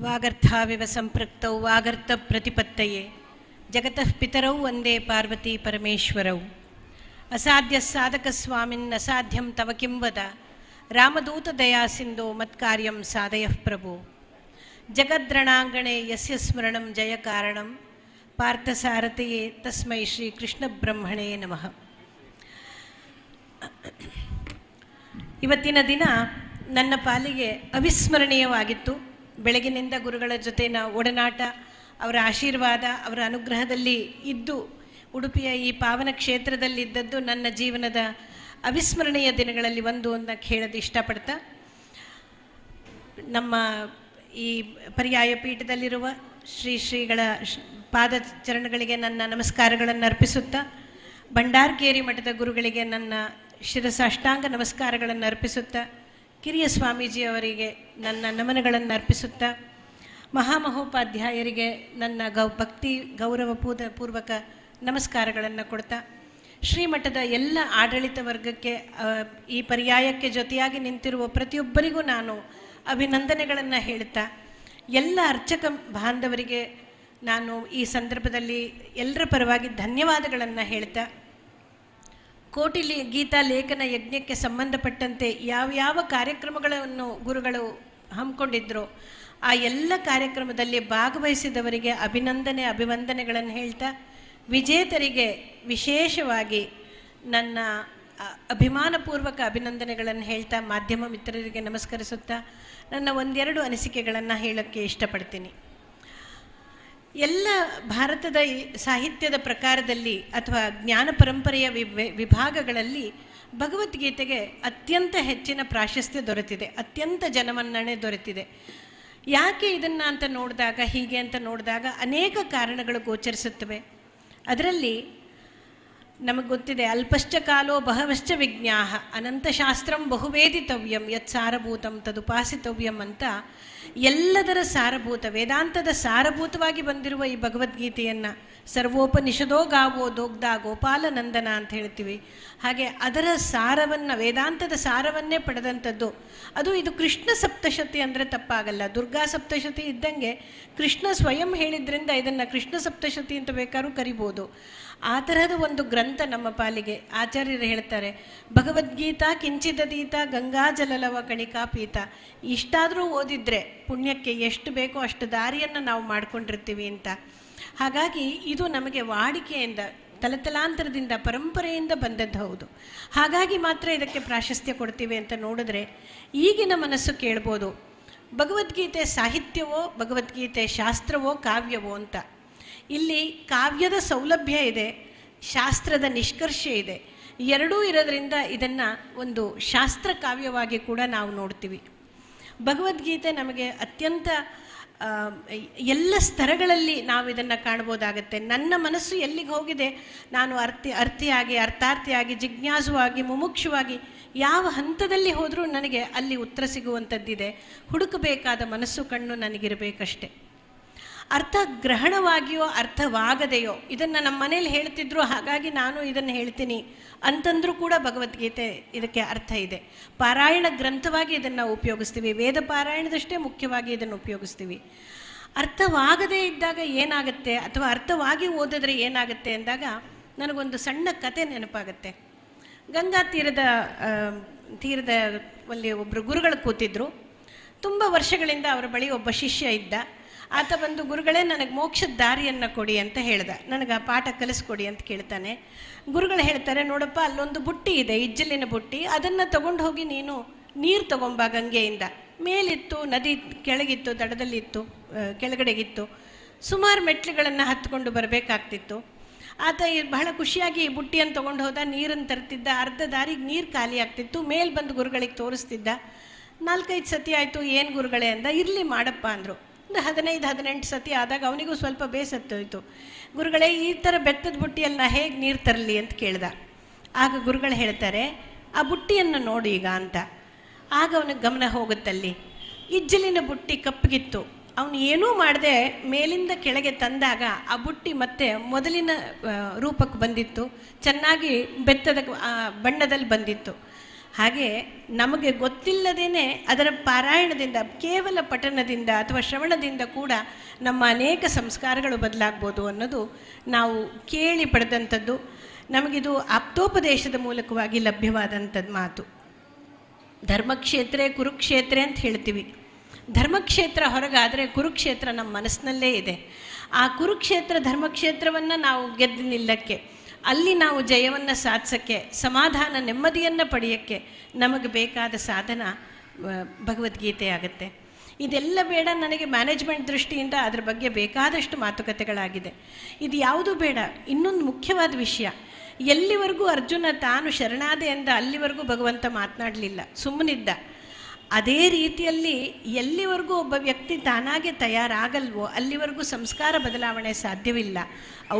ವಾಗರ್ಥಾವಿವ ಸಂಪೃಕ್ತೌ ವಾಗರ್ಥ ಪ್ರತಿಪತ್ತಯೇ ಜಗತಃ ಪಿತರೌ ವಂದೇ ಪಾರ್ವತಿ ಪರಮೇಶ್ವರೌ. ಅಸಾಧ್ಯ ಸಾಧಕ ಸ್ವಾಮಿನ್ ಅಸಾಧ್ಯಂ ತವ ಕಿಂ ವದ ರಾಮದೂತ ದಯಾ ಸಿಂಧೋ ಮತ್ಕಾರ್ಯಂ ಸಾಧಯಃ ಪ್ರಭೋ. ಜಗದ್ರಣಾಂಗಣೆ ಯಸ್ಯ ಸ್ಮರಣಂ ಜಯ ಕಾರಣಂ ಪಾರ್ಥಸಾರಥಿಯೇ ತಸ್ಮೈ ಶ್ರೀ ಕೃಷ್ಣ ಬ್ರಹ್ಮಣೇ ನಮಃ. ಇವತ್ತಿನ ದಿನ ನನ್ನ ಪಾಲಿಗೆ ಅವಿಸ್ಮರಣೀಯವಾಗಿತ್ತು. ಬೆಳಗಿನಿಂದ ಗುರುಗಳ ಜೊತೆನ ಒಡನಾಟ, ಅವರ ಆಶೀರ್ವಾದ, ಅವರ ಅನುಗ್ರಹದಲ್ಲಿ ಇದ್ದು ಉಡುಪಿಯ ಈ ಪಾವನ ಕ್ಷೇತ್ರದಲ್ಲಿದ್ದದ್ದು ನನ್ನ ಜೀವನದ ಅವಿಸ್ಮರಣೀಯ ದಿನಗಳಲ್ಲಿ ಒಂದು ಅಂತ ಹೇಳೋದು ಇಷ್ಟಪಡ್ತಾ, ನಮ್ಮ ಈ ಪರ್ಯಾಯ ಪೀಠದಲ್ಲಿರುವ ಶ್ರೀಗಳ ಪಾದಚರಣಗಳಿಗೆ ನನ್ನ ನಮಸ್ಕಾರಗಳನ್ನು ಅರ್ಪಿಸುತ್ತಾ, ಭಂಡಾರಕೇರಿ ಮಠದ ಗುರುಗಳಿಗೆ ನನ್ನ ಶಿರಸಾಷ್ಟಾಂಗ ನಮಸ್ಕಾರಗಳನ್ನು ಅರ್ಪಿಸುತ್ತಾ, ಕಿರಿಯ ಸ್ವಾಮೀಜಿಯವರಿಗೆ ನನ್ನ ನಮನಗಳನ್ನು ಅರ್ಪಿಸುತ್ತಾ, ಮಹಾಮಹೋಪಾಧ್ಯಾಯರಿಗೆ ನನ್ನ ಭಕ್ತಿ ಗೌರವ ಪೂರ್ವಕ ನಮಸ್ಕಾರಗಳನ್ನು ಕೊಡ್ತಾ, ಶ್ರೀಮಠದ ಎಲ್ಲ ಆಡಳಿತ ವರ್ಗಕ್ಕೆ, ಈ ಪರ್ಯಾಯಕ್ಕೆ ಜೊತೆಯಾಗಿ ನಿಂತಿರುವ ಪ್ರತಿಯೊಬ್ಬರಿಗೂ ನಾನು ಅಭಿನಂದನೆಗಳನ್ನು ಹೇಳ್ತಾ, ಎಲ್ಲ ಅರ್ಚಕ ಬಾಂಧವರಿಗೆ ನಾನು ಈ ಸಂದರ್ಭದಲ್ಲಿ ಎಲ್ಲರ ಪರವಾಗಿ ಧನ್ಯವಾದಗಳನ್ನು ಹೇಳ್ತಾ, ಕೋಟಿ ಗೀತಾ ಲೇಖನ ಯಜ್ಞಕ್ಕೆ ಸಂಬಂಧಪಟ್ಟಂತೆ ಯಾವ್ಯಾವ ಕಾರ್ಯಕ್ರಮಗಳನ್ನು ಗುರುಗಳು ಹಮ್ಮಿಕೊಂಡಿದ್ರೋ ಆ ಎಲ್ಲ ಕಾರ್ಯಕ್ರಮದಲ್ಲಿ ಭಾಗವಹಿಸಿದವರಿಗೆ ಅಭಿವಂದನೆಗಳನ್ನು ಹೇಳ್ತಾ, ವಿಜೇತರಿಗೆ ವಿಶೇಷವಾಗಿ ನನ್ನ ಅಭಿಮಾನಪೂರ್ವಕ ಅಭಿನಂದನೆಗಳನ್ನು ಹೇಳ್ತಾ, ಮಾಧ್ಯಮ ಮಿತ್ರರಿಗೆ ನಮಸ್ಕರಿಸುತ್ತಾ ನನ್ನ ಒಂದೆರಡು ಅನಿಸಿಕೆಗಳನ್ನು ಹೇಳೋಕ್ಕೆ ಇಷ್ಟಪಡ್ತೀನಿ. ಎಲ್ಲ ಭಾರತದ ಸಾಹಿತ್ಯದ ಪ್ರಕಾರದಲ್ಲಿ ಅಥವಾ ಜ್ಞಾನ ಪರಂಪರೆಯ ವಿಭಾಗಗಳಲ್ಲಿ ಭಗವದ್ಗೀತೆಗೆ ಅತ್ಯಂತ ಹೆಚ್ಚಿನ ಪ್ರಾಶಸ್ತ್ಯ ದೊರೆತಿದೆ, ಅತ್ಯಂತ ಜನಮನ್ನಣೆ ದೊರೆತಿದೆ. ಯಾಕೆ ಇದನ್ನು ಅಂತ ನೋಡಿದಾಗ, ಹೀಗೆ ಅಂತ ನೋಡಿದಾಗ ಅನೇಕ ಕಾರಣಗಳು ಗೋಚರಿಸುತ್ತವೆ. ಅದರಲ್ಲಿ ನಮಗೆ ಗೊತ್ತಿದೆ, ಅಲ್ಪಶ್ಚ ಕಾಲೋ ಬಹವಶ್ಚ ವಿಜ್ಞಾಹ ಅನಂತಶಾಸ್ತ್ರಂ ಬಹುವೇದಿತವ್ಯಂ ಯತ್ ಸಾರಭೂತಂ ತದುಪಾಸಿತವ್ಯಂ ಅಂತ ಎಲ್ಲದರ ಸಾರಭೂತ, ವೇದಾಂತದ ಸಾರಭೂತವಾಗಿ ಬಂದಿರುವ ಈ ಭಗವದ್ಗೀತೆಯನ್ನು ಸರ್ವೋಪನಿಷದೋ ಗಾವೋ ದೋಗ್ಧ ಗೋಪಾಲನಂದನ ಅಂತ ಹೇಳ್ತೀವಿ. ಹಾಗೆ ಅದರ ಸಾರವನ್ನು, ವೇದಾಂತದ ಸಾರವನ್ನೇ ಪಡೆದಂಥದ್ದು. ಇದು ಕೃಷ್ಣ ಸಪ್ತಶತಿ ಅಂದರೆ ತಪ್ಪಾಗಲ್ಲ. ದುರ್ಗಾ ಸಪ್ತಶತಿ ಇದ್ದಂಗೆ ಕೃಷ್ಣ ಸ್ವಯಂ ಹೇಳಿದ್ರಿಂದ ಇದನ್ನು ಕೃಷ್ಣ ಸಪ್ತಶತಿ ಅಂತ ಬೇಕಾದ್ರೂ ಕರಿಬೋದು. ಆ ತರಹದ ಒಂದು ಗ್ರಂಥ ನಮ್ಮ ಪಾಲಿಗೆ. ಆಚಾರ್ಯರು ಹೇಳ್ತಾರೆ, ಭಗವದ್ಗೀತಾ ಕಿಂಚಿದದೀತ ಗಂಗಾಜಲಲವ ಕಣಿಕಾ ಪೀತ. ಇಷ್ಟಾದರೂ ಓದಿದ್ರೆ ಪುಣ್ಯಕ್ಕೆ ಎಷ್ಟು ಬೇಕೋ ಅಷ್ಟು ದಾರಿಯನ್ನು ನಾವು ಮಾಡ್ಕೊಂಡಿರ್ತೀವಿ ಅಂತ. ಹಾಗಾಗಿ ಇದು ನಮಗೆ ವಾಡಿಕೆಯಿಂದ, ತಲತಲಾಂತರದಿಂದ, ಪರಂಪರೆಯಿಂದ ಬಂದದ್ದು ಹೌದು. ಹಾಗಾಗಿ ಮಾತ್ರ ಇದಕ್ಕೆ ಪ್ರಾಶಸ್ತ್ಯ ಕೊಡ್ತೀವಿ ಅಂತ ನೋಡಿದ್ರೆ ಈಗಿನ ಮನಸ್ಸು ಕೇಳ್ಬೋದು, ಭಗವದ್ಗೀತೆ ಸಾಹಿತ್ಯವೋ ಭಗವದ್ಗೀತೆ ಶಾಸ್ತ್ರವೋ ಕಾವ್ಯವೋ ಅಂತ. ಇಲ್ಲಿ ಕಾವ್ಯದ ಸೌಲಭ್ಯ ಇದೆ, ಶಾಸ್ತ್ರದ ನಿಷ್ಕರ್ಷೆ ಇದೆ. ಎರಡೂ ಇರೋದ್ರಿಂದ ಇದನ್ನು ಒಂದು ಶಾಸ್ತ್ರ ಕಾವ್ಯವಾಗಿ ಕೂಡ ನಾವು ನೋಡ್ತೀವಿ. ಭಗವದ್ಗೀತೆ ನಮಗೆ ಅತ್ಯಂತ ಎಲ್ಲ ಸ್ತರಗಳಲ್ಲಿ ನಾವು ಇದನ್ನು ಕಾಣ್ಬೋದಾಗತ್ತೆ. ನನ್ನ ಮನಸ್ಸು ಎಲ್ಲಿಗೆ ಹೋಗಿದೆ, ನಾನು ಅರ್ಥಾರ್ಥಿಯಾಗಿ ಜಿಜ್ಞಾಸುವಾಗಿ ಮುಮುಕ್ಷುವಾಗಿ ಯಾವ ಹಂತದಲ್ಲಿ ಹೋದರೂ ನನಗೆ ಅಲ್ಲಿ ಉತ್ತರ ಸಿಗುವಂಥದ್ದಿದೆ. ಹುಡುಕಬೇಕಾದ ಮನಸ್ಸು ಕಣ್ಣು ನನಗಿರಬೇಕಷ್ಟೆ. ಅರ್ಥಗ್ರಹಣವಾಗಿಯೋ ಅರ್ಥವಾಗದೆಯೋ ಇದನ್ನು ನಮ್ಮ ಮನೇಲಿ ಹೇಳ್ತಿದ್ರು, ಹಾಗಾಗಿ ನಾನು ಇದನ್ನು ಹೇಳ್ತೀನಿ ಅಂತಂದರೂ ಕೂಡ ಭಗವದ್ಗೀತೆ ಇದಕ್ಕೆ ಅರ್ಥ ಇದೆ. ಪಾರಾಯಣ ಗ್ರಂಥವಾಗಿ ಇದನ್ನು ಉಪಯೋಗಿಸ್ತೀವಿ, ವೇದ ಪಾರಾಯಣದಷ್ಟೇ ಮುಖ್ಯವಾಗಿ ಇದನ್ನು ಉಪಯೋಗಿಸ್ತೀವಿ. ಅರ್ಥವಾಗದೇ ಇದ್ದಾಗ ಏನಾಗುತ್ತೆ, ಅಥವಾ ಅರ್ಥವಾಗಿ ಓದಿದ್ರೆ ಏನಾಗುತ್ತೆ ಅಂದಾಗ ನನಗೊಂದು ಸಣ್ಣ ಕತೆ ನೆನಪಾಗುತ್ತೆ. ಗಂಗಾ ತೀರದ ಅಲ್ಲಿ ಒಬ್ಬರು ಗುರುಗಳು ಕೂತಿದ್ರು. ತುಂಬ ವರ್ಷಗಳಿಂದ ಅವರ ಬಳಿ ಒಬ್ಬ ಶಿಷ್ಯ ಇದ್ದ. ಆತ ಬಂದು, ಗುರುಗಳೇ ನನಗೆ ಮೋಕ್ಷದ ದಾರಿಯನ್ನು ಕೊಡಿ ಅಂತ ಹೇಳ್ದ. ನನಗೆ ಆ ಪಾಠ ಕಲಿಸ್ಕೊಡಿ ಅಂತ ಕೇಳ್ತಾನೆ. ಗುರುಗಳು ಹೇಳ್ತಾರೆ, ನೋಡಪ್ಪ ಅಲ್ಲೊಂದು ಬುಟ್ಟಿ ಇದೆ, ಇಜ್ಜಲಿನ ಬುಟ್ಟಿ, ಅದನ್ನು ತೊಗೊಂಡು ಹೋಗಿ ನೀನು ನೀರು ತೊಗೊಂಬ ಗಂಗೆಯಿಂದ. ಮೇಲಿತ್ತು, ನದಿ ಕೆಳಗಿತ್ತು, ದಡದಲ್ಲಿತ್ತು, ಕೆಳಗಡೆಗಿತ್ತು. ಸುಮಾರು ಮೆಟ್ಲುಗಳನ್ನು ಹತ್ಕೊಂಡು ಬರಬೇಕಾಗ್ತಿತ್ತು. ಆತ ಬಹಳ ಖುಷಿಯಾಗಿ ಈ ಬುಟ್ಟಿಯನ್ನು ತೊಗೊಂಡು ಹೋದ, ನೀರನ್ನು ತರ್ತಿದ್ದ. ಅರ್ಧ ದಾರಿಗೆ ನೀರು ಖಾಲಿ ಆಗ್ತಿತ್ತು. ಮೇಲೆ ಬಂದು ಗುರುಗಳಿಗೆ ತೋರಿಸ್ತಿದ್ದ. 4-5 ಸತಿ ಆಯಿತು. ಏನು ಗುರುಗಳೇ ಅಂದ. ಇರಲಿ ಮಾಡಪ್ಪ ಅಂದರು. ಒಂದು 15-18 ಸತಿ ಆದಾಗ ಅವನಿಗೂ ಸ್ವಲ್ಪ ಬೇಸತ್ತೋಯ್ತು. ಗುರುಗಳೇ, ಈ ಥರ ಬೆತ್ತದ ಬುಟ್ಟಿಯಲ್ಲಿ ನಾ ಹೇಗೆ ನೀರು ತರಲಿ ಅಂತ ಕೇಳ್ದ. ಆಗ ಗುರುಗಳು ಹೇಳ್ತಾರೆ, ಆ ಬುಟ್ಟಿಯನ್ನು ನೋಡಿ ಈಗ ಅಂತ. ಆಗ ಅವನಿಗೆ ಗಮನ ಹೋಗುತ್ತಲ್ಲಿ. ಇಜ್ಜಲಿನ ಬುಟ್ಟಿ ಕಪ್ಪಗಿತ್ತು. ಅವನು ಏನೂ ಮಾಡದೆ ಮೇಲಿಂದ ಕೆಳಗೆ ತಂದಾಗ ಆ ಬುಟ್ಟಿ ಮತ್ತೆ ಮೊದಲಿನ ರೂಪಕ್ಕೆ ಬಂದಿತ್ತು, ಚೆನ್ನಾಗಿ ಬೆತ್ತದ ಬಣ್ಣದಲ್ಲಿ ಬಂದಿತ್ತು. ಹಾಗೆ ನಮಗೆ ಗೊತ್ತಿಲ್ಲದೇನೆ ಅದರ ಪಾರಾಯಣದಿಂದ, ಕೇವಲ ಪಠಣದಿಂದ ಅಥವಾ ಶ್ರವಣದಿಂದ ಕೂಡ ನಮ್ಮ ಅನೇಕ ಸಂಸ್ಕಾರಗಳು ಬದಲಾಗ್ಬೋದು ಅನ್ನೋದು ನಾವು ಕೇಳಿ ಪಡೆದಂಥದ್ದು. ನಮಗಿದು ಆಪ್ತೋಪದೇಶದ ಮೂಲಕವಾಗಿ ಲಭ್ಯವಾದಂಥದ್ದು ಮಾತು. ಧರ್ಮಕ್ಷೇತ್ರ ಕುರುಕ್ಷೇತ್ರ ಅಂತ ಹೇಳ್ತೀವಿ. ಧರ್ಮಕ್ಷೇತ್ರ ಹೊರಗಾದರೆ ಕುರುಕ್ಷೇತ್ರ ನಮ್ಮ ಮನಸ್ಸಿನಲ್ಲೇ ಇದೆ. ಆ ಕುರುಕ್ಷೇತ್ರ ಧರ್ಮಕ್ಷೇತ್ರವನ್ನು ನಾವು ಗೆದ್ದು ನಿಲ್ಲಕ್ಕೆ, ಅಲ್ಲಿ ನಾವು ಜಯವನ್ನು ಸಾಧಿಸೋಕ್ಕೆ, ಸಮಾಧಾನ ನೆಮ್ಮದಿಯನ್ನು ಪಡೆಯೋಕ್ಕೆ ನಮಗೆ ಬೇಕಾದ ಸಾಧನ ಭಗವದ್ಗೀತೆ ಆಗುತ್ತೆ. ಇದೆಲ್ಲ ಬೇಡ ನನಗೆ ಮ್ಯಾನೇಜ್ಮೆಂಟ್ ದೃಷ್ಟಿಯಿಂದ ಅದ್ರ ಬಗ್ಗೆ ಬೇಕಾದಷ್ಟು ಮಾತುಕತೆಗಳಾಗಿದೆ. ಇದು ಯಾವುದೂ ಬೇಡ. ಇನ್ನೊಂದು ಮುಖ್ಯವಾದ ವಿಷಯ, ಎಲ್ಲಿವರೆಗೂ ಅರ್ಜುನ ತಾನು ಶರಣಾದೆ ಎಂದ ಅಲ್ಲಿವರೆಗೂ ಭಗವಂತ ಮಾತನಾಡಲಿಲ್ಲ, ಸುಮ್ಮನಿದ್ದ. ಅದೇ ರೀತಿಯಲ್ಲಿ ಎಲ್ಲಿವರೆಗೂ ಒಬ್ಬ ವ್ಯಕ್ತಿ ತಾನಾಗೆ ತಯಾರಾಗಲ್ವೋ ಅಲ್ಲಿವರೆಗೂ ಸಂಸ್ಕಾರ ಬದಲಾವಣೆ ಸಾಧ್ಯವಿಲ್ಲ.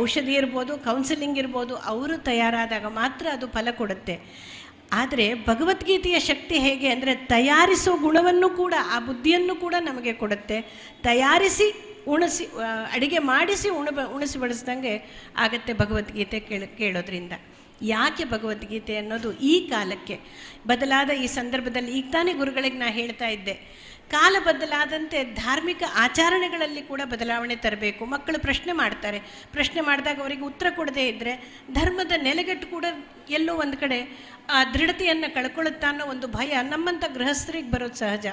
ಔಷಧಿ ಇರ್ಬೋದು, ಕೌನ್ಸಿಲಿಂಗ್ ಇರ್ಬೋದು, ಅವರು ತಯಾರಾದಾಗ ಮಾತ್ರ ಅದು ಫಲ ಕೊಡುತ್ತೆ. ಆದರೆ ಭಗವದ್ಗೀತೆಯ ಶಕ್ತಿ ಹೇಗೆ ಅಂದರೆ ತಯಾರಿಸೋ ಗುಣವನ್ನು ಕೂಡ, ಆ ಬುದ್ಧಿಯನ್ನು ಕೂಡ ನಮಗೆ ಕೊಡುತ್ತೆ. ತಯಾರಿಸಿ ಉಣಿಸಿ, ಅಡುಗೆ ಮಾಡಿಸಿ ಉಣಿಸಿ ಬಡಿಸ್ದಂಗೆ ಆಗತ್ತೆ ಭಗವದ್ಗೀತೆ ಕೇಳೋದ್ರಿಂದ. ಯಾಕೆ ಭಗವದ್ಗೀತೆ ಅನ್ನೋದು ಈ ಕಾಲಕ್ಕೆ ಬದಲಾದ ಈ ಸಂದರ್ಭದಲ್ಲಿ, ಈಗ ತಾನೇ ಗುರುಗಳಿಗೆ ನಾನು ಹೇಳ್ತಾ ಇದ್ದೆ, ಕಾಲ ಬದಲಾದಂತೆ ಧಾರ್ಮಿಕ ಆಚರಣೆಗಳಲ್ಲಿ ಕೂಡ ಬದಲಾವಣೆ ತರಬೇಕು. ಮಕ್ಕಳು ಪ್ರಶ್ನೆ ಮಾಡ್ತಾರೆ, ಪ್ರಶ್ನೆ ಮಾಡಿದಾಗ ಅವರಿಗೆ ಉತ್ತರ ಕೊಡದೇ ಇದ್ದರೆ ಧರ್ಮದ ನೆಲೆಗಟ್ಟು ಕೂಡ ಎಲ್ಲೋ ಒಂದು ಕಡೆ ಆ ದೃಢತೆಯನ್ನು ಕಳ್ಕೊಳ್ಳುತ್ತಾ ಅನ್ನೋ ಒಂದು ಭಯ ನಮ್ಮಂಥ ಗೃಹಸ್ಥರಿಗೆ ಬರೋದು ಸಹಜ.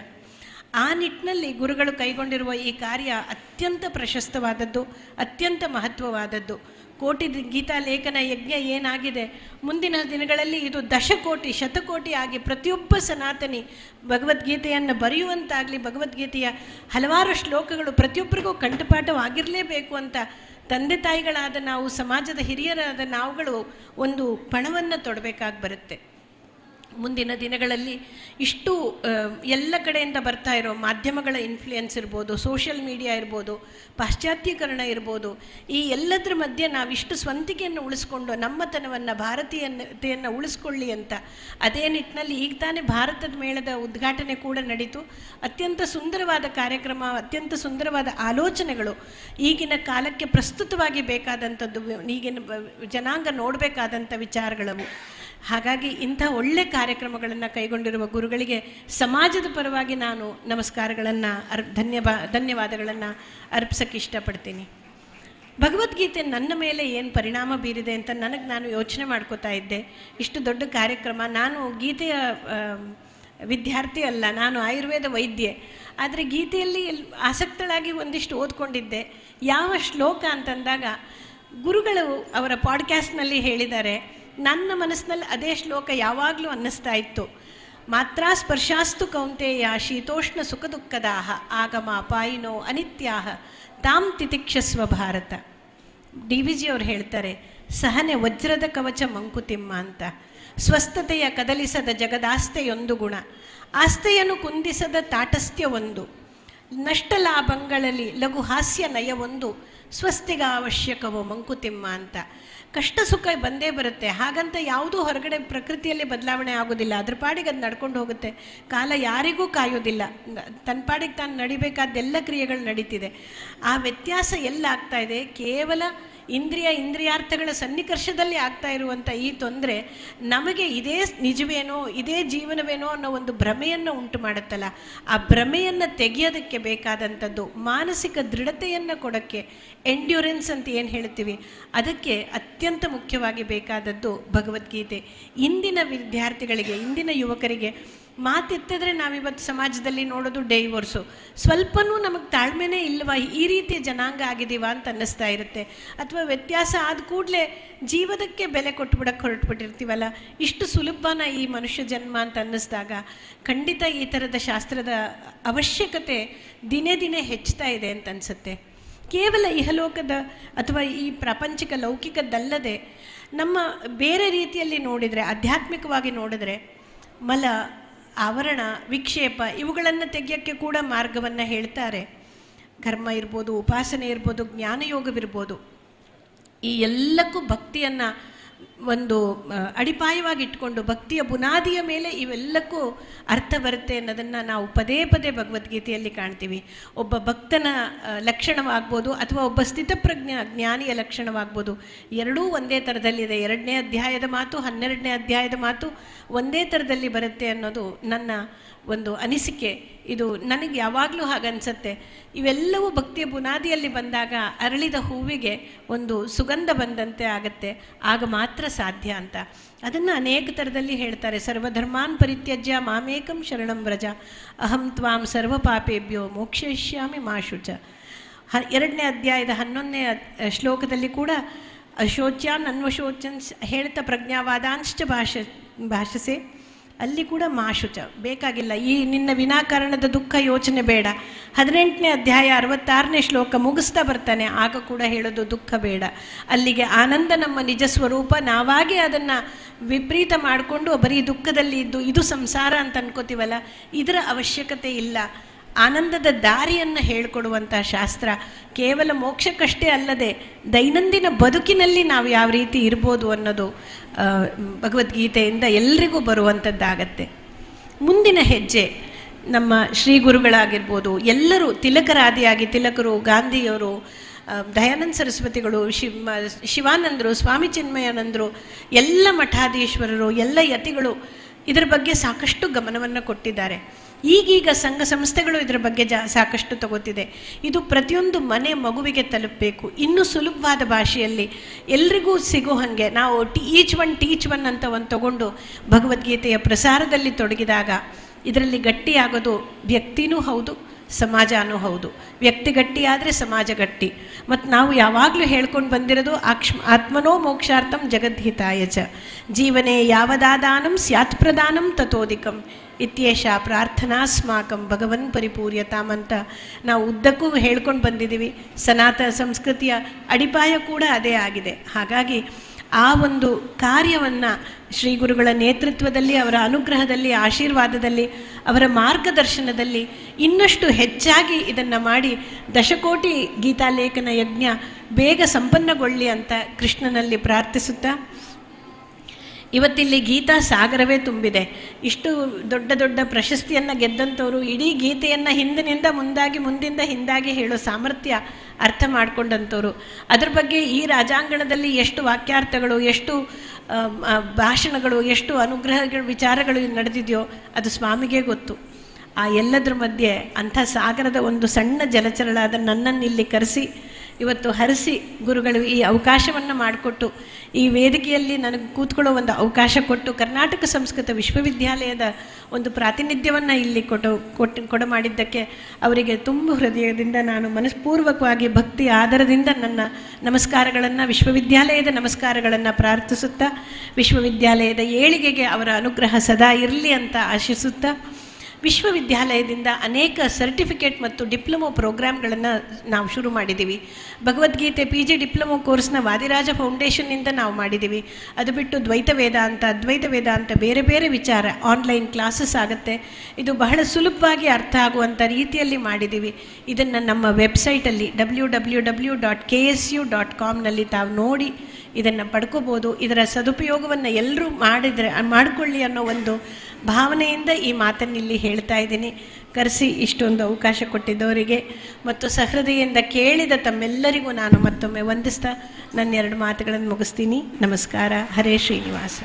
ಆ ನಿಟ್ಟಿನಲ್ಲಿ ಗುರುಗಳು ಕೈಗೊಂಡಿರುವ ಈ ಕಾರ್ಯ ಅತ್ಯಂತ ಪ್ರಶಸ್ತವಾದದ್ದು, ಅತ್ಯಂತ ಮಹತ್ವವಾದದ್ದು. ಕೋಟಿ ಗೀತಾ ಲೇಖನ ಯಜ್ಞ ಏನಾಗಿದೆ, ಮುಂದಿನ ದಿನಗಳಲ್ಲಿ ಇದು ದಶಕೋಟಿ ಶತಕೋಟಿ ಆಗಿ ಪ್ರತಿಯೊಬ್ಬ ಸನಾತನಿ ಭಗವದ್ಗೀತೆಯನ್ನು ಬರೆಯುವಂತಾಗಲಿ, ಭಗವದ್ಗೀತೆಯ ಹಲವಾರು ಶ್ಲೋಕಗಳು ಪ್ರತಿಯೊಬ್ಬರಿಗೂ ಕಂಠಪಾಠವಾಗಿರಲೇಬೇಕು ಅಂತ ತಂದೆ ತಾಯಿಗಳಾದ ನಾವು, ಸಮಾಜದ ಹಿರಿಯರಾದ ನಾವುಗಳು ಒಂದು ಪಣವನ್ನು ತೊಡಬೇಕಾಗಿ ಬರುತ್ತೆ. ಮುಂದಿನ ದಿನಗಳಲ್ಲಿ ಇಷ್ಟು ಎಲ್ಲ ಕಡೆಯಿಂದ ಬರ್ತಾ ಇರೋ ಮಾಧ್ಯಮಗಳ ಇನ್ಫ್ಲುಯೆನ್ಸ್ ಇರ್ಬೋದು, ಸೋಷಿಯಲ್ ಮೀಡಿಯಾ ಇರ್ಬೋದು, ಪಾಶ್ಚಾತ್ಯೀಕರಣ ಇರ್ಬೋದು, ಈ ಎಲ್ಲದರ ಮಧ್ಯೆ ನಾವಿಷ್ಟು ಸ್ವಂತಿಕೆಯನ್ನು ಉಳಿಸ್ಕೊಂಡು ನಮ್ಮತನವನ್ನು, ಭಾರತೀಯತೆಯನ್ನು ಉಳಿಸ್ಕೊಳ್ಳಿ ಅಂತ ಅದೇ ನಿಟ್ಟಿನಲ್ಲಿ ಈಗ ತಾನೇ ಭಾರತದ ಮೇಳದ ಉದ್ಘಾಟನೆ ಕೂಡ ನಡೀತು. ಅತ್ಯಂತ ಸುಂದರವಾದ ಕಾರ್ಯಕ್ರಮ, ಅತ್ಯಂತ ಸುಂದರವಾದ ಆಲೋಚನೆಗಳು, ಈಗಿನ ಕಾಲಕ್ಕೆ ಪ್ರಸ್ತುತವಾಗಿ ಬೇಕಾದಂಥದ್ದು, ಈಗಿನ ಜನಾಂಗ ನೋಡಬೇಕಾದಂಥ ವಿಚಾರಗಳವು. ಹಾಗಾಗಿ ಇಂಥ ಒಳ್ಳೆ ಕಾರ್ಯಕ್ರಮಗಳನ್ನು ಕೈಗೊಂಡಿರುವ ಗುರುಗಳಿಗೆ ಸಮಾಜದ ಪರವಾಗಿ ನಾನು ನಮಸ್ಕಾರಗಳನ್ನು ಧನ್ಯವಾದಗಳನ್ನು ಅರ್ಪಿಸೋಕ್ಕೆ ಇಷ್ಟಪಡ್ತೀನಿ. ಭಗವದ್ಗೀತೆ ನನ್ನ ಮೇಲೆ ಏನು ಪರಿಣಾಮ ಬೀರಿದೆ ಅಂತ ನಾನು ಯೋಚನೆ ಮಾಡ್ಕೋತಾ ಇದ್ದೆ. ಇಷ್ಟು ದೊಡ್ಡ ಕಾರ್ಯಕ್ರಮ, ನಾನು ಗೀತೆಯ ವಿದ್ಯಾರ್ಥಿ ಅಲ್ಲ, ನಾನು ಆಯುರ್ವೇದ ವೈದ್ಯೆ. ಆದರೆ ಗೀತೆಯಲ್ಲಿ ಆಸಕ್ತಳಾಗಿ ಒಂದಿಷ್ಟು ಓದ್ಕೊಂಡಿದ್ದೆ. ಯಾವ ಶ್ಲೋಕ ಅಂತಂದಾಗ ಗುರುಗಳು ಅವರ ಪಾಡ್ಕ್ಯಾಸ್ಟ್ನಲ್ಲಿ ಹೇಳಿದ್ದಾರೆ, ನನ್ನ ಮನಸ್ಸಿನಲ್ಲಿ ಅದೇ ಶ್ಲೋಕ ಯಾವಾಗಲೂ ಅನ್ನಿಸ್ತಾ ಇತ್ತು. ಮಾತ್ರ ಸ್ಪರ್ಶಾಸ್ತು ಕೌಂತೆಯ ಶೀತೋಷ್ಣ ಸುಖ ದುಃಖದಾಹ ಆಗಮ ಪಾಯಿನೋ ಅನಿತ್ಯಾಹ ತಾಮ್ ತಿತಿಕ್ಷಸ್ವ ಭಾರತ. DVG ಅವರು ಹೇಳ್ತಾರೆ, ಸಹನೆ ವಜ್ರದ ಕವಚ ಮಂಕುತಿಮ್ಮ ಅಂತ. ಸ್ವಸ್ಥತೆಯ ಕದಲಿಸದ ಜಗದಾಸ್ತೆಯೊಂದು ಗುಣ, ಆಸ್ತೆಯನ್ನು ಕುಂದಿಸದ ತಾಟಸ್ಥ್ಯ ಒಂದು, ನಷ್ಟ ಲಾಭಗಳಲ್ಲಿ ಲಘು ಹಾಸ್ಯ ನಯವೊಂದು, ಸ್ವಸ್ತಿಗ ಅವಶ್ಯಕವೋ ಮಂಕುತಿಮ್ಮ ಅಂತ. ಕಷ್ಟ ಸುಖ ಬಂದೇ ಬರುತ್ತೆ, ಹಾಗಂತ ಯಾವುದೂ ಹೊರಗಡೆ ಪ್ರಕೃತಿಯಲ್ಲಿ ಬದಲಾವಣೆ ಆಗೋದಿಲ್ಲ. ಅದ್ರ ಪಾಡಿಗೆ ಅದು ನಡ್ಕೊಂಡು ಹೋಗುತ್ತೆ. ಕಾಲ ಯಾರಿಗೂ ಕಾಯೋದಿಲ್ಲ, ತನ್ನ ಪಾಡಿಗೆ ತಾನು ನಡಿಬೇಕಾದ್ದೆಲ್ಲ ಕ್ರಿಯೆಗಳು ನಡೀತಿದೆ. ಆ ವ್ಯತ್ಯಾಸ ಎಲ್ಲ ಆಗ್ತಾ ಇದೆ ಕೇವಲ ಇಂದ್ರಿಯಾರ್ಥಗಳ ಸನ್ನಿಕರ್ಷದಲ್ಲಿ ಆಗ್ತಾ ಇರುವಂಥ ಈ ತೊಂದರೆ ನಮಗೆ ಇದೇ ನಿಜವೇನೋ, ಇದೇ ಜೀವನವೇನೋ ಅನ್ನೋ ಒಂದು ಭ್ರಮೆಯನ್ನು ಉಂಟು ಮಾಡುತ್ತಲ್ಲ, ಆ ಭ್ರಮೆಯನ್ನು ತೆಗೆಯೋದಕ್ಕೆ ಬೇಕಾದಂಥದ್ದು, ಮಾನಸಿಕ ದೃಢತೆಯನ್ನು ಕೊಡೋಕ್ಕೆ, ಎಂಡ್ಯೂರೆನ್ಸ್ ಅಂತ ಏನು ಹೇಳ್ತೀವಿ, ಅದಕ್ಕೆ ಅತ್ಯಂತ ಮುಖ್ಯವಾಗಿ ಬೇಕಾದದ್ದು ಭಗವದ್ಗೀತೆ. ಇಂದಿನ ವಿದ್ಯಾರ್ಥಿಗಳಿಗೆ, ಇಂದಿನ ಯುವಕರಿಗೆ ಮಾತೆತ್ತಿದ್ರೆ ನಾವಿವತ್ತು ಸಮಾಜದಲ್ಲಿ ನೋಡೋದು ಡೈವೋರ್ಸು. ಸ್ವಲ್ಪನೂ ನಮಗೆ ತಾಳ್ಮೆನೇ ಇಲ್ವಾ, ಈ ರೀತಿಯ ಜನಾಂಗ ಆಗಿದ್ದೀವ ಅಂತ ಅನ್ನಿಸ್ತಾ ಇರುತ್ತೆ. ಅಥವಾ ವ್ಯತ್ಯಾಸ ಆದ ಕೂಡಲೇ ಜೀವದಕ್ಕೆ ಬೆಲೆ ಕೊಟ್ಬಿಡಕ್ಕೆ ಹೊರಟುಬಿಟ್ಟಿರ್ತೀವಲ್ಲ, ಇಷ್ಟು ಸುಲಭನ ಈ ಮನುಷ್ಯ ಜನ್ಮ ಅಂತ ಅನ್ನಿಸ್ದಾಗ ಖಂಡಿತ ಈ ಥರದ ಶಾಸ್ತ್ರದ ಅವಶ್ಯಕತೆ ದಿನೇ ದಿನೇ ಹೆಚ್ಚುತ್ತಾ ಇದೆ ಅಂತ ಅನಿಸುತ್ತೆ. ಕೇವಲ ಇಹಲೋಕದ ಅಥವಾ ಈ ಪ್ರಾಪಂಚಿಕ ಲೌಕಿಕದ್ದಲ್ಲದೆ ನಮ್ಮ ಬೇರೆ ರೀತಿಯಲ್ಲಿ ನೋಡಿದರೆ, ಆಧ್ಯಾತ್ಮಿಕವಾಗಿ ನೋಡಿದ್ರೆ ಮಲ, ಆವರಣ, ವಿಕ್ಷೇಪ ಇವುಗಳನ್ನು ತೆಗೆಯೋಕ್ಕೆ ಕೂಡ ಮಾರ್ಗವನ್ನು ಹೇಳ್ತಾರೆ. ಕರ್ಮ ಇರ್ಬೋದು, ಉಪಾಸನೆ ಇರ್ಬೋದು, ಜ್ಞಾನಯೋಗವಿರ್ಬೋದು, ಈ ಎಲ್ಲಕ್ಕೂ ಭಕ್ತಿಯನ್ನು ಒಂದು ಅಡಿಪಾಯವಾಗಿ ಇಟ್ಕೊಂಡು ಭಕ್ತಿಯ ಬುನಾದಿಯ ಮೇಲೆ ಇವೆಲ್ಲಕ್ಕೂ ಅರ್ಥ ಬರುತ್ತೆ ಅನ್ನೋದನ್ನು ನಾವು ಪದೇ ಪದೇ ಭಗವದ್ಗೀತೆಯಲ್ಲಿ ಕಾಣ್ತೀವಿ. ಒಬ್ಬ ಭಕ್ತನ ಲಕ್ಷಣವಾಗ್ಬೋದು ಅಥವಾ ಒಬ್ಬ ಸ್ಥಿತಪ್ರಜ್ಞ ಜ್ಞಾನಿಯ ಲಕ್ಷಣವಾಗ್ಬೋದು, ಎರಡೂ ಒಂದೇ ಥರದಲ್ಲಿದೆ. 2ನೇ ಅಧ್ಯಾಯದ ಮಾತು 12ನೇ ಅಧ್ಯಾಯದ ಮಾತು ಒಂದೇ ಥರದಲ್ಲಿ ಬರುತ್ತೆ ಅನ್ನೋದು ನನ್ನ ಒಂದು ಅನಿಸಿಕೆ. ಇದು ನನಗೆ ಯಾವಾಗಲೂ ಹಾಗನ್ಸುತ್ತೆ. ಇವೆಲ್ಲವೂ ಭಕ್ತಿಯ ಬುನಾದಿಯಲ್ಲಿ ಬಂದಾಗ ಅರಳಿದ ಹೂವಿಗೆ ಒಂದು ಸುಗಂಧ ಬಂದಂತೆ ಆಗುತ್ತೆ, ಆಗ ಮಾತ್ರ ಸಾಧ್ಯ ಅಂತ. ಅದನ್ನು ಅನೇಕ ಥರದಲ್ಲಿ ಹೇಳ್ತಾರೆ. ಸರ್ವಧರ್ಮಾನ್ ಪರಿತ್ಯಜ್ಯ ಮಾಮೇಕಂ ಶರಣಂ ವ್ರಜ ಅಹಂ ತ್ವಾಂ ಸರ್ವ ಪಾಪೇಭ್ಯೋ ಮೋಕ್ಷಯಿಷ್ಯಾಮಿ ಮಾ ಶುಚ. 2ನೇ ಅಧ್ಯಾಯದ 11ನೇ ಶ್ಲೋಕದಲ್ಲಿ ಕೂಡ ಅಶೋಚ್ಯಾನ್ ಅನ್ವಶೋಚನ್ ಹೇಳ್ತಾ ಪ್ರಜ್ಞಾವಾದಾಂಶ್ಚ ಭಾಷಸೆ, ಅಲ್ಲಿ ಕೂಡ ಮಾಶುಚ ಬೇಕಾಗಿಲ್ಲ, ಈ ನಿನ್ನ ವಿನಾಕಾರಣದ ದುಃಖ ಯೋಚನೆ ಬೇಡ. 18ನೇ ಅಧ್ಯಾಯ 66ನೇ ಶ್ಲೋಕ ಮುಗಿಸ್ತಾ ಬರ್ತಾನೆ, ಆಗ ಕೂಡ ಹೇಳೋದು ದುಃಖ ಬೇಡ. ಅಲ್ಲಿಗೆ ಆನಂದ ನಮ್ಮ ನಿಜ ಸ್ವರೂಪ, ನಾವಾಗೆ ಅದನ್ನು ವಿಪರೀತ ಮಾಡಿಕೊಂಡು ಬರೀ ದುಃಖದಲ್ಲಿ ಇದ್ದು ಇದು ಸಂಸಾರ ಅಂತ ಅನ್ಕೋತೀವಲ್ಲ, ಇದರ ಅವಶ್ಯಕತೆ ಇಲ್ಲ. ಆನಂದದ ದಾರಿಯನ್ನು ಹೇಳಿಕೊಡುವಂಥ ಶಾಸ್ತ್ರ ಕೇವಲ ಮೋಕ್ಷಕ್ಕಷ್ಟೇ ಅಲ್ಲದೆ ದೈನಂದಿನ ಬದುಕಿನಲ್ಲಿ ನಾವು ಯಾವ ರೀತಿ ಇರ್ಬೋದು ಅನ್ನೋದು ಭಗವದ್ಗೀತೆಯಿಂದ ಎಲ್ರಿಗೂ ಬರುವಂಥದ್ದಾಗತ್ತೆ. ಮುಂದಿನ ಹೆಜ್ಜೆ ನಮ್ಮ ಶ್ರೀ ಗುರುಗಳಾಗಿರ್ಬೋದು, ಎಲ್ಲರೂ ತಿಲಕರಾದಿಯಾಗಿ ತಿಲಕರು, ಗಾಂಧಿಯವರು, ದಯಾನಂದ ಸರಸ್ವತಿಗಳು, ಶಿವಾನಂದರು, ಸ್ವಾಮಿ ಚಿನ್ಮಯಾನಂದರು, ಎಲ್ಲ ಮಠಾಧೀಶ್ವರರು, ಎಲ್ಲ ಯತಿಗಳು ಇದರ ಬಗ್ಗೆ ಸಾಕಷ್ಟು ಗಮನವನ್ನು ಕೊಟ್ಟಿದ್ದಾರೆ. ಈಗೀಗ ಸಂಘ ಸಂಸ್ಥೆಗಳು ಇದರ ಬಗ್ಗೆ ಸಾಕಷ್ಟು ತಗೋತಿದೆ. ಇದು ಪ್ರತಿಯೊಂದು ಮನೆ ಮಗುವಿಗೆ ತಲುಪಬೇಕು, ಇನ್ನೂ ಸುಲಭವಾದ ಭಾಷೆಯಲ್ಲಿ ಎಲ್ರಿಗೂ ಸಿಗೋ ಹಾಗೆ ನಾವು ಟೀಚ್ ಒನ್ ಅಂತ ಒಂದು ತಗೊಂಡು ಭಗವದ್ಗೀತೆಯ ಪ್ರಸಾರದಲ್ಲಿ ತೊಡಗಿದಾಗ ಇದರಲ್ಲಿ ಗಟ್ಟಿಯಾಗೋದು ವ್ಯಕ್ತಿನೂ ಹೌದು, ಸಮಾಜನೂ ಹೌದು. ವ್ಯಕ್ತಿ ಗಟ್ಟಿಯಾದರೆ ಸಮಾಜ ಗಟ್ಟಿ. ಮತ್ತು ನಾವು ಯಾವಾಗಲೂ ಹೇಳ್ಕೊಂಡು ಬಂದಿರೋದು ಆತ್ಮನೋ ಮೋಕ್ಷಾರ್ಥಂ ಜಗದ್ಹಿತಾಯ ಚ ಜೀವನೇ ಯಾವದಾದಾನಂ ಸ್ಯಾತ್ ಪ್ರದಾನಂ ತಥೋಧಿಕಂ ಇತ್ಯೇಷ ಪ್ರಾರ್ಥನಾಸ್ಮಾಕಂ ಭಗವನ್ ಪರಿಪೂರ್ಯತಾಮ್ ಅಂತ ನಾವು ಉದ್ದಕ್ಕೂ ಹೇಳ್ಕೊಂಡು ಬಂದಿದ್ದೀವಿ. ಸನಾತನ ಸಂಸ್ಕೃತಿಯ ಅಡಿಪಾಯ ಕೂಡ ಅದೇ ಆಗಿದೆ. ಹಾಗಾಗಿ ಆ ಒಂದು ಕಾರ್ಯವನ್ನು ಶ್ರೀ ಗುರುಗಳ ನೇತೃತ್ವದಲ್ಲಿ, ಅವರ ಅನುಗ್ರಹದಲ್ಲಿ, ಆಶೀರ್ವಾದದಲ್ಲಿ, ಅವರ ಮಾರ್ಗದರ್ಶನದಲ್ಲಿ ಇನ್ನಷ್ಟು ಹೆಚ್ಚಾಗಿ ಇದನ್ನು ಮಾಡಿ ದಶಕೋಟಿ ಗೀತಾಲೇಖನ ಯಜ್ಞ ಬೇಗ ಸಂಪನ್ನಗೊಳ್ಳಿ ಅಂತ ಕೃಷ್ಣನಲ್ಲಿ ಪ್ರಾರ್ಥಿಸುತ್ತಾ, ಇವತ್ತಿಲ್ಲಿ ಗೀತಾ ಸಾಗರವೇ ತುಂಬಿದೆ. ಇಷ್ಟು ದೊಡ್ಡ ದೊಡ್ಡ ಪ್ರಶಸ್ತಿಯನ್ನು ಗೆದ್ದಂಥವರು ಇಡೀ ಗೀತೆಯನ್ನು ಹಿಂದಿನಿಂದ ಮುಂದಾಗಿ ಮುಂದಿಂದ ಹಿಂದಾಗಿ ಹೇಳೋ ಸಾಮರ್ಥ್ಯ ಅರ್ಥ ಮಾಡಿಕೊಂಡಂಥವ್ರು. ಅದ್ರ ಬಗ್ಗೆ ಈ ರಾಜಾಂಗಣದಲ್ಲಿ ಎಷ್ಟು ವಾಕ್ಯಾರ್ಥಗಳು, ಎಷ್ಟು ಭಾಷಣಗಳು, ಎಷ್ಟು ಅನುಗ್ರಹಗಳು, ವಿಚಾರಗಳು ನಡೆದಿದೆಯೋ ಅದು ಸ್ವಾಮಿಗೆ ಗೊತ್ತು. ಆ ಎಲ್ಲದರ ಮಧ್ಯೆ ಅಂಥ ಸಾಗರದ ಒಂದು ಸಣ್ಣ ಜಲಚರಳಾದ ನನ್ನನ್ನು ಇಲ್ಲಿ ಕರೆಸಿ ಇವತ್ತು ಹರಿಸಿ ಗುರುಗಳು ಈ ಅವಕಾಶವನ್ನು ಮಾಡಿಕೊಟ್ಟು, ಈ ವೇದಿಕೆಯಲ್ಲಿ ನನಗೆ ಕೂತ್ಕೊಳ್ಳೋ ಒಂದು ಅವಕಾಶ ಕೊಟ್ಟು, ಕರ್ನಾಟಕ ಸಂಸ್ಕೃತ ವಿಶ್ವವಿದ್ಯಾಲಯದ ಒಂದು ಪ್ರಾತಿನಿಧ್ಯವನ್ನು ಇಲ್ಲಿ ಕೊಡಮಾಡಿದ್ದಕ್ಕೆ ಅವರಿಗೆ ತುಂಬ ಹೃದಯದಿಂದ ನಾನು ಮನಸ್ಪೂರ್ವಕವಾಗಿ ಭಕ್ತಿ ಆದರದಿಂದ ನನ್ನ ನಮಸ್ಕಾರಗಳನ್ನು, ವಿಶ್ವವಿದ್ಯಾಲಯದ ನಮಸ್ಕಾರಗಳನ್ನು ಪ್ರಾರ್ಥಿಸುತ್ತಾ, ವಿಶ್ವವಿದ್ಯಾಲಯದ ಏಳಿಗೆಗೆ ಅವರ ಅನುಗ್ರಹ ಸದಾ ಇರಲಿ ಅಂತ ಆಶಿಸುತ್ತಾ, ವಿಶ್ವವಿದ್ಯಾಲಯದಿಂದ ಅನೇಕ ಸರ್ಟಿಫಿಕೇಟ್ ಮತ್ತು ಡಿಪ್ಲೊಮೊ ಪ್ರೋಗ್ರಾಮ್ಗಳನ್ನು ನಾವು ಶುರು ಮಾಡಿದ್ದೀವಿ. ಭಗವದ್ಗೀತೆ PG ಡಿಪ್ಲೊಮೊ ಕೋರ್ಸ್ನ ವಾದಿರಾಜ ಫೌಂಡೇಶನ್ನಿಂದ ನಾವು ಮಾಡಿದ್ದೀವಿ. ಅದು ಬಿಟ್ಟು ದ್ವೈತ ವೇದಾಂತ, ಅದ್ವೈತ ವೇದಾಂತ, ಬೇರೆ ಬೇರೆ ವಿಚಾರ ಆನ್ಲೈನ್ ಕ್ಲಾಸಸ್ ಆಗುತ್ತೆ. ಇದು ಬಹಳ ಸುಲಭವಾಗಿ ಅರ್ಥ ಆಗುವಂಥ ರೀತಿಯಲ್ಲಿ ಮಾಡಿದ್ದೀವಿ. ಇದನ್ನು ನಮ್ಮ ವೆಬ್ಸೈಟಲ್ಲಿ www.ksu.com ತಾವು ನೋಡಿ ಇದನ್ನು ಪಡ್ಕೋಬೋದು. ಇದರ ಸದುಪಯೋಗವನ್ನು ಎಲ್ಲರೂ ಮಾಡಿಕೊಳ್ಳಿ ಅನ್ನೋ ಒಂದು ಭಾವನೆಯಿಂದ ಈ ಮಾತನ್ನಿಲ್ಲಿ ಹೇಳ್ತಾ ಇದ್ದೀನಿ. ಕರೆಸಿ ಇಷ್ಟೊಂದು ಅವಕಾಶ ಕೊಟ್ಟಿದ್ದವರಿಗೆ ಮತ್ತು ಸಹೃದಯದಿಂದ ಕೇಳಿದ ತಮ್ಮೆಲ್ಲರಿಗೂ ನಾನು ಮತ್ತೊಮ್ಮೆ ವಂದಿಸ್ತಾ ನನ್ನ 2 ಮಾತುಗಳನ್ನು ಮುಗಿಸ್ತೀನಿ. ನಮಸ್ಕಾರ. ಹರೇ ಶ್ರೀನಿವಾಸ.